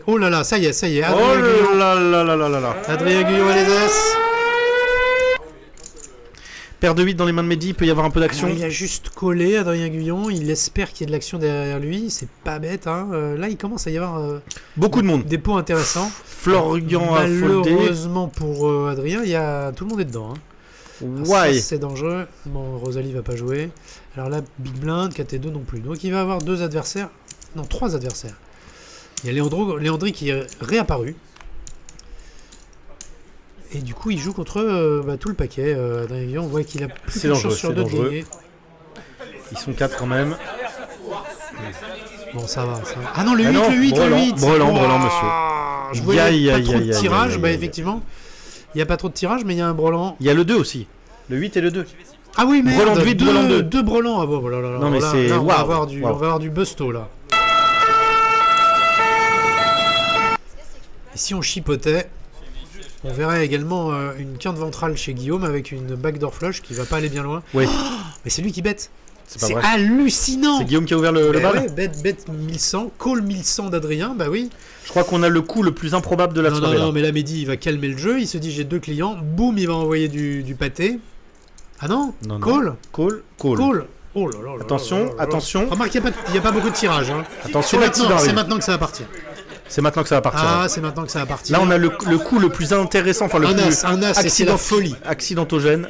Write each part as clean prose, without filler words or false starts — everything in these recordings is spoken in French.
Oh là là, ça y est, ça y est. Oh là là là là là là. Adrien Guyon et les As. Paire de 8 dans les mains de Mehdi, il peut y avoir un peu d'action. Il a juste collé Adrien Guyon, il espère qu'il y ait de l'action derrière lui, c'est pas bête. Hein. Là, il commence à y avoir beaucoup de monde. Des pots intéressants. Florian a foldé. Malheureusement pour Adrien, tout le monde est dedans. Hein. Ouais. C'est dangereux. Bon, Rosalie va pas jouer. Alors là, Big Blind, KT2 non plus. Donc il va avoir 2 adversaires. Non, 3 adversaires. Il y a Léandri qui est réapparu. Et du coup, il joue contre tout le paquet. Adrien Guyon, on voit qu'il a plus de chance sur 2 de gagner. Ils sont 4 quand même. Bon, ça va. Ah non, le 8, le 8, le 8. Brelan, monsieur. Je voyais pas trop de tirage. Effectivement, il n'y a pas trop de tirage, mais il y a un brelan. Il y a le 2 aussi. Le 8 et le 2. Ah oui, mais brelan 8, brelan 2. 2 brelans. Ah bon, là, non, mais c'est... Là, on va avoir du busto, là. Et si on chipotait, on verrait également une quinte ventrale chez Guillaume avec une backdoor flush qui va pas aller bien loin. Oui. Oh, mais c'est lui qui bête. C'est vrai. Hallucinant. C'est Guillaume qui a ouvert le bal. Ouais, bet 1100, call 1100 d'Adrien, bah oui. Je crois qu'on a le coup le plus improbable de la soirée. Non, mais là, Mehdi, il va calmer le jeu. Il se dit, j'ai 2 clients. Boum, il va envoyer du pâté. Ah non, call. Call. Oh là là. Attention. Remarque, il n'y a pas beaucoup de tirage. Hein. Attention, c'est maintenant que ça va partir. C'est maintenant que ça va partir. Ah, c'est maintenant que ça va partir. Là, on a le coup le plus intéressant, enfin un as, c'est la folie. Accidentogène.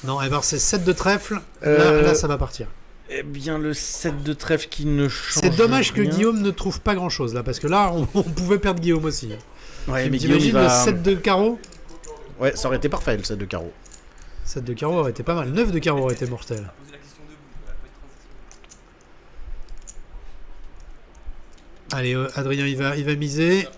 Non, alors c'est 7 de trèfle. Là, ça va partir. Eh bien, le 7 de trèfle qui ne change C'est dommage rien. que Guillaume ne trouve pas grand-chose, là, parce que là, on pouvait perdre Guillaume aussi. Ouais, mais Guillaume, le 7 de carreau. Ouais, ça aurait été parfait, le 7 de carreau. 7 de carreau aurait été pas mal. 9 de carreau aurait été mortel. Allez, Adrien, il va miser.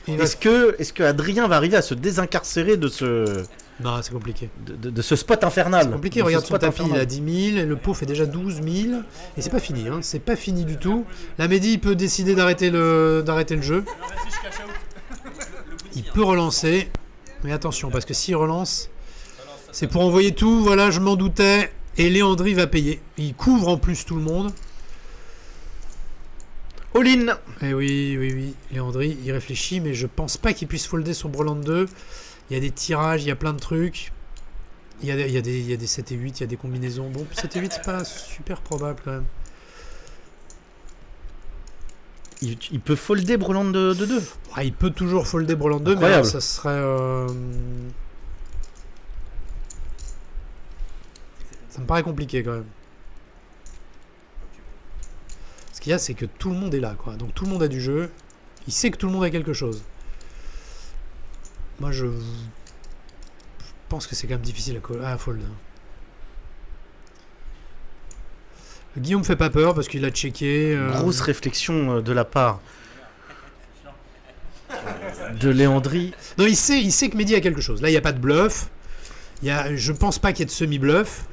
Est-ce que Adrien va arriver à se désincarcérer de ce... Non, c'est compliqué. De ce spot infernal. C'est compliqué, regarde son tapis, il a 10 000, le pot fait déjà 12 000. Et c'est pas fini, hein. C'est pas fini du tout. La Mehdi, il peut décider d'arrêter le jeu. Il peut relancer. Mais attention, parce que s'il relance, c'est pour envoyer tout. Voilà, je m'en doutais. Et Léandri va payer. Il couvre en plus tout le monde. All-in. Eh oui. Léandri, il réfléchit, mais je pense pas qu'il puisse folder son brelan de 2. Il y a des tirages, il y a plein de trucs. Il y a des 7 et 8, il y a des combinaisons. Bon, 7 et 8, c'est pas super probable quand même. Il peut folder brelan de 2. Ouais, il peut toujours folder brelan de 2, mais alors, ça serait... Ça me paraît compliqué quand même. Ce qu'il y a, c'est que tout le monde est là, quoi. Donc tout le monde a du jeu. Il sait que tout le monde a quelque chose. Moi, je pense que c'est quand même difficile à fold. Guillaume fait pas peur parce qu'il a checké. Grosse réflexion de la part de Léandri. Non, il sait que Mehdi a quelque chose. Là, il n'y a pas de bluff. Je pense pas qu'il y ait de semi-bluff.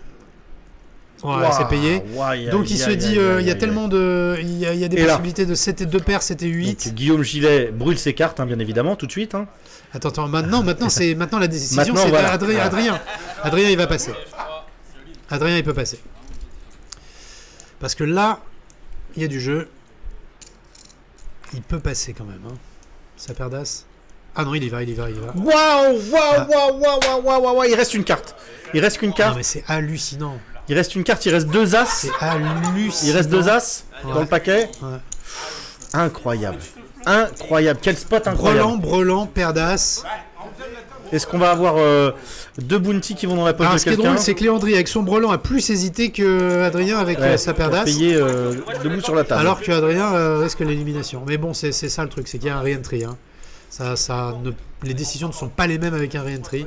Ouais, c'est payé. Donc il se dit, il y a tellement de... Il y a des possibilités de 7 et 2 paires, 7 et 8. Donc, Guillaume Gillet brûle ses cartes, hein, bien évidemment, tout de suite. Hein. Attends, maintenant la décision, c'est voilà. Adrien. Adrien, il va passer. Adrien, il peut passer. Parce que là, il y a du jeu. Il peut passer quand même. Hein. Ça perd d'as. Ah non, il y va. Waouh, il reste une carte. Non, mais c'est hallucinant. Il reste une carte, il reste 2 as. C'est hallucinant. Il reste 2 as dans le paquet. Ouais. Incroyable. Quel spot incroyable. Brelan, paire d'as. Est-ce qu'on va avoir 2 bounty qui vont dans la poche de quelqu'un? Ce qui est drôle, c'est que Léandri, avec son brelan, a plus hésité que Adrien avec sa paire d'as. Payé debout sur la table. Alors que Adrien risque l'élimination. Mais bon, c'est ça le truc, c'est qu'il y a un re-entry. Hein. Les décisions ne sont pas les mêmes avec un re-entry.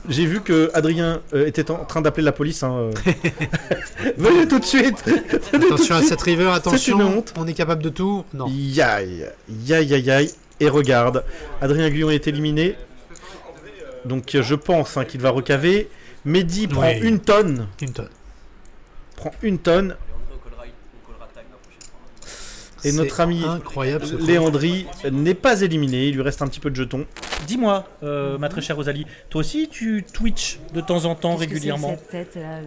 J'ai vu que Adrien était en train d'appeler la police. Hein. Venez tout de suite. Attention à cette river, attention. C'est une honte. On est capable de tout. Non. Yaï. Et regarde, Adrien Guyon est éliminé. Donc je pense qu'il va recaver. Mehdi prend une tonne. Et notre ami incroyable, Léandri n'est pas éliminé, il lui reste un petit peu de jetons. Dis-moi, ma très chère Rosalie, toi aussi tu Twitch de temps en temps régulièrement? Cette tête là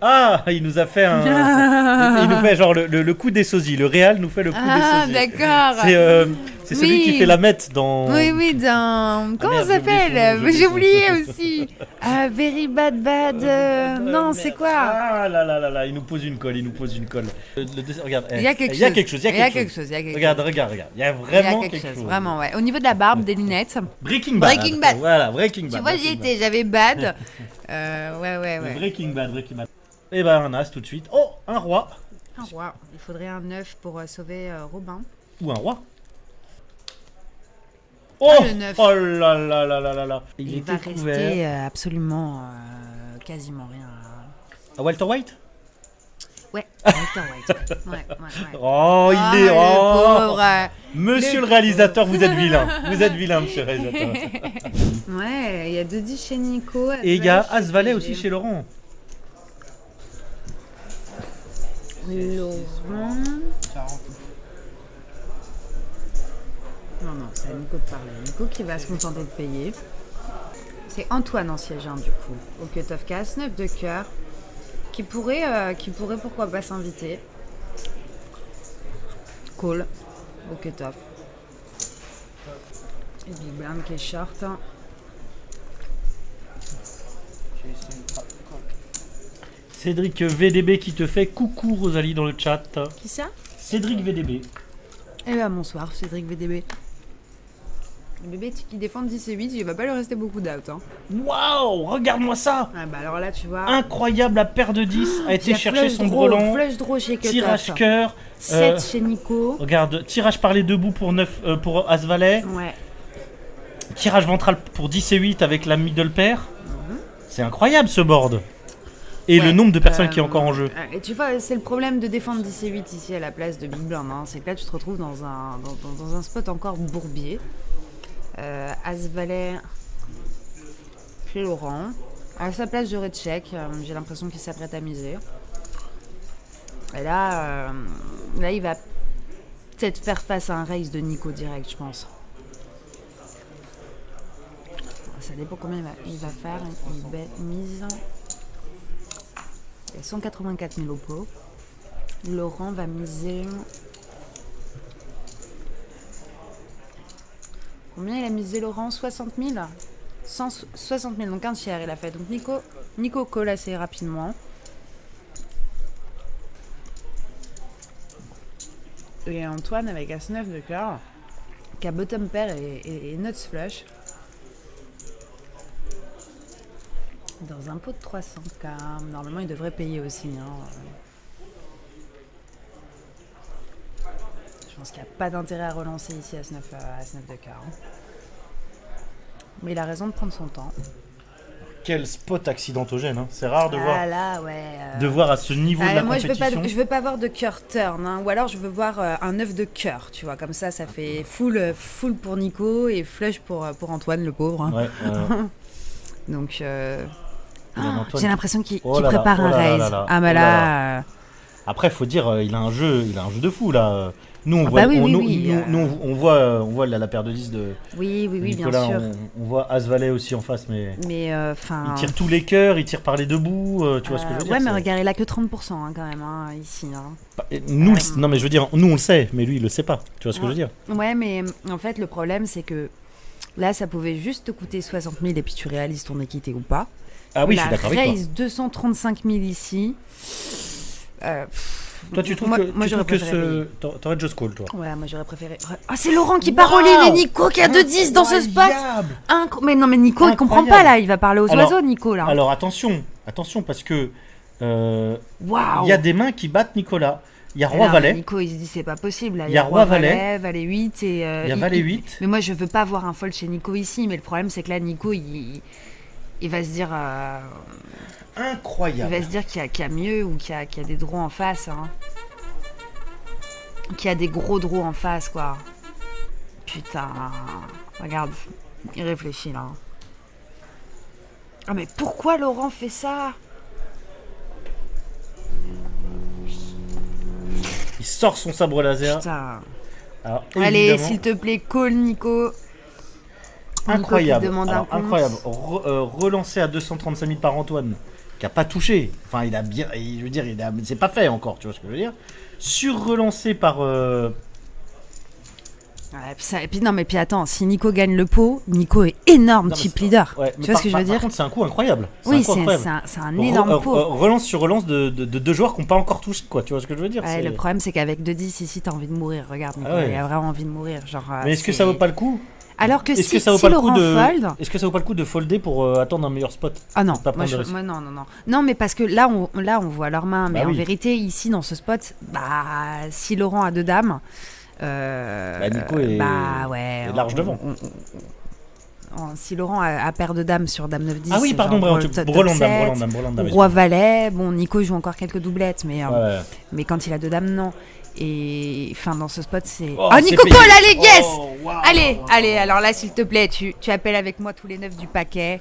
Ah, il nous a fait un... il nous fait genre le coup des sosies, le Réal nous fait le coup des sosies. D'accord. C'est celui qui fait la mette dans... Oui, dans... Comment ça s'appelle? J'ai oublié aussi. Very Bad Bad... non, c'est quoi? Ah là, il nous pose une colle, Regarde, il y a quelque chose. Regarde, il y a vraiment quelque chose. Vraiment, ouais. Au niveau de la barbe, des lunettes. Breaking Bad. Voilà, Breaking Bad. Tu vois, j'y étais, j'avais Bad. Ouais. Breaking Bad. Et ben un as tout de suite. Oh, un roi. Un roi. Il faudrait un œuf pour sauver Robin. Ou un roi. Oh, le 9. Oh là. Il va rester absolument quasiment rien. À Walter White? Ouais, Walter White. Ouais. Oh, il est... le pauvre. Monsieur le réalisateur, vous êtes vilain. Monsieur le réalisateur. Ouais, il y a Dodi chez Nico. Et il y a Asvalet aussi chez Laurent. Laurent... Non, c'est à Nico de parler. Nico qui va se contenter de payer. C'est Antoine en siège 1 du coup. Au cut-off cast, 9 de cœur. Qui pourrait pourquoi pas s'inviter. Call au cut-off. Et Big Blind qui est short. Cédric VDB qui te fait coucou Rosalie dans le chat. Qui ça? Cédric VDB. Eh ben bonsoir Cédric VDB. Le bébé qui défend 10 et 8, il va pas lui rester beaucoup d'out. Hein. Waouh, regarde-moi ça. Ah bah alors là tu vois. Incroyable, la paire de 10 a été chercher son brelan. Flush draw chez Cut-off. Tirage cœur. 7 chez Nico. Regarde, tirage par les deux bouts pour 9 pour As-Valet. Ouais. Tirage ventral pour 10 et 8 avec la middle pair. C'est incroyable ce board. Et le nombre de personnes qui est encore en jeu. Et tu vois, c'est le problème de défendre 10 et 8 ici à la place de Big Blind. Hein. C'est que là, tu te retrouves dans un spot encore bourbier. As-Valet chez Laurent. À sa place, j'aurais check. J'ai l'impression qu'il s'apprête à miser. Et là, il va peut-être faire face à un raise de Nico direct, je pense. Ça dépend combien il va faire. Il mise... Il y a 184 000 au pot. Laurent va miser... Combien il a misé Laurent? 60 000 160 000, donc un tiers il a fait. Donc Nico call assez rapidement. Et Antoine avec As-9 de cœur, qui a bottom pair et nuts flush. Dans un pot de 300K, normalement il devrait payer aussi. Hein. Je pense qu'il n'y a pas d'intérêt à relancer ici à 9 de cœur. Hein. Mais il a raison de prendre son temps. Quel spot accidentogène, hein. C'est rare de voir. Là, ouais, de voir à ce niveau de la moi, compétition. Je veux pas voir de cœur turn, hein. Ou alors je veux voir un 9 de cœur, tu vois. Comme ça fait full pour Nico et flush pour Antoine, le pauvre. Hein. Ouais, donc, j'ai l'impression qu'il prépare un raise. Ah bah là... Après, faut dire, il a un jeu de fou là. Nous, on voit, on voit la paire de 10 de Nicolas, bien sûr. On voit As-Valet aussi en face, mais il tire tous les cœurs, il tire par les deux bouts, tu vois ce que je veux dire. Ouais, mais regarde, il a que 30% hein, quand même, hein, ici. Hein. Nous, non, mais je veux dire, nous on le sait, mais lui il le sait pas, tu vois ce que je veux dire. Ouais, mais en fait, le problème c'est que là, ça pouvait juste te coûter 60 000 et puis tu réalises ton équité ou pas. Ah oui, je suis d'accord avec toi. Raise 235 000 ici. Toi, tu trouves que t'aurais just call, toi? Ouais, moi j'aurais préféré. Ah, c'est Laurent qui paroline et Nico qui a 2-10 dans ce spot. Mais non, mais Nico, il comprend pas là. Il va parler aux oiseaux, Nico là. Alors attention, parce que il y a des mains qui battent Nicolas. Il y a Roi-Valet. Nico, il se dit c'est pas possible. Il y a Roi-Valet, Valet 8 et. Il y a Valet 8. Mais moi, je veux pas voir un fold chez Nico ici. Mais le problème, c'est que là, Nico, il va se dire. Incroyable. Il va se dire qu'il y a mieux ou qu'il y a des draws en face. Hein. Qu'il y a des gros draws en face, quoi. Putain. Regarde. Il réfléchit, là. Ah, mais pourquoi Laurent fait ça? sort son sabre laser. Putain. Alors, Allez, évidemment, s'il te plaît, call Nico. incroyable. Nico qui demande Alors, un compte. incroyable. Relancé à 235 000 par Antoine, qui a pas touché. Enfin, il a bien. Je veux dire, c'est pas fait encore, tu vois ce que je veux dire. Sur-relancé par. Ouais, et puis attends, si Nico gagne le pot, Nico est énorme Non, mais chip c'est- leader. Ouais, Tu vois ce que je veux Par dire? contre, c'est un coup incroyable. Oui, un coup incroyable. c'est un énorme pot. Relance sur relance de deux joueurs qui n'ont pas encore touché, quoi. Tu vois ce que je veux dire? Ouais, le problème, c'est qu'avec 2-10, ici, t'as envie de mourir. Regarde, Nico, ouais. il a vraiment envie de mourir. Genre, Mais est-ce que ça vaut pas le coup? Alors que Est-ce si, que ça vaut si pas le coup Laurent de fold... Est-ce que ça vaut pas le coup de folder pour attendre un meilleur spot? Ah non, Pas prendre de risque. moi non. Non, mais parce que là, on voit leurs mains. Mais Bah en oui. vérité, ici, dans ce spot, si Laurent a 2 dames... Nico est ouais, est large devant. Si Laurent a paire de dames sur dame 9-10... Ah oui, pardon, genre, Brelan top dame, 7, Brelan dame. Roi Valet, bon, Nico joue encore quelques doublettes, mais, Ouais. mais quand il a 2 dames, non. Et enfin, dans ce spot, c'est... Oh, Ah, c'est Nico payé. Paul, allez, yes Oh, wow. Allez, alors là, s'il te plaît, tu appelles avec moi tous les 9 du paquet.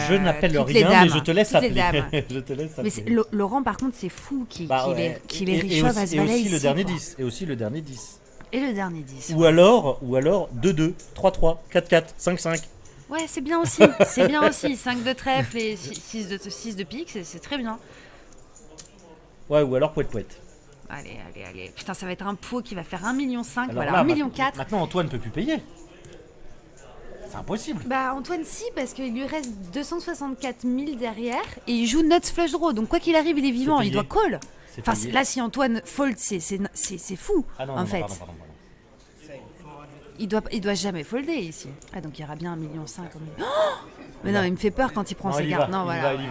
Je n'appelle toutes les rien, dames, mais je te laisse toutes les appeler. dames. Je te laisse Mais appeler. Laurent, par contre, c'est fou qu'il Ouais. ait Richov à ce Et valet aussi ici. le dernier quoi. 10. Et aussi le dernier 10. Et le dernier 10. Ou alors 2-2, 3-3, 4-4, 5-5. Ouais, c'est bien aussi. C'est bien aussi. 5 de trèfle et 6 de pique, c'est très bien. Ouais, ou alors pouette. Allez. Putain, ça va être un pot qui va faire 1,5 million, Alors voilà, là, 1,4 million. Maintenant, Antoine peut plus payer. C'est impossible. Bah, Antoine, si, parce qu'il lui reste 264 000 derrière et il joue nuts flush draw. Donc, quoi qu'il arrive, il est vivant, payé. il doit call. C'est Enfin, payé. là, si Antoine fold, c'est fou, Ah non, en fait. pardon. Il doit jamais folder ici. Ah, donc il y aura bien 1,5 million. Oh mais non, il me fait peur quand il prend ses cartes. Non, voilà. Il y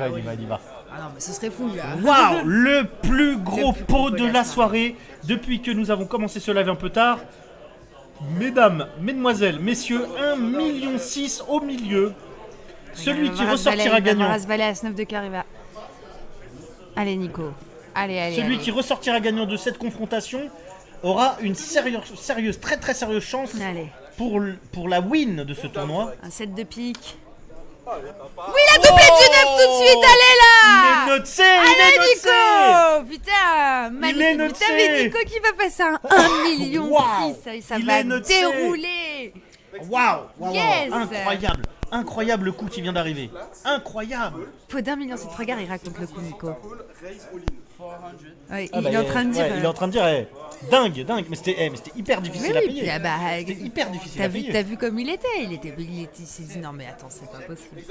va. Ah non, mais ce serait fou, là. Waouh, le plus gros Le plus pot gros de la soirée depuis que nous avons commencé ce live un peu tard. Mesdames, mesdemoiselles, messieurs, 1,6 million au milieu. Celui qui ressortira gagnant. As valet, as 9 de cœur, il va. Allez, Nico. Allez. Celui qui ressortira gagnant de cette confrontation aura une sérieuse, très très sérieuse chance Allez. pour la win de ce tournoi. Un 7 de pique. Oui, la doublette du 9 tout de suite, allez là. Il est noté, Allez, Nico. Putain, Il est magnifique. noté. Putain, mais Nico qui va passer un 1,6 million. Wow. Ça Il va est noté. dérouler. Waouh, Yes. incroyable le coup qui vient d'arriver. Incroyable. Pot d'1,7 million, regarde, il raconte le coup, Nico. Ouais, Ah il bah, est en train de dire. il est en train de dire dingue, mais c'était hyper difficile à payer. C'était hyper difficile à payer. T'as vu comme il s'est dit non mais attends, c'est pas possible.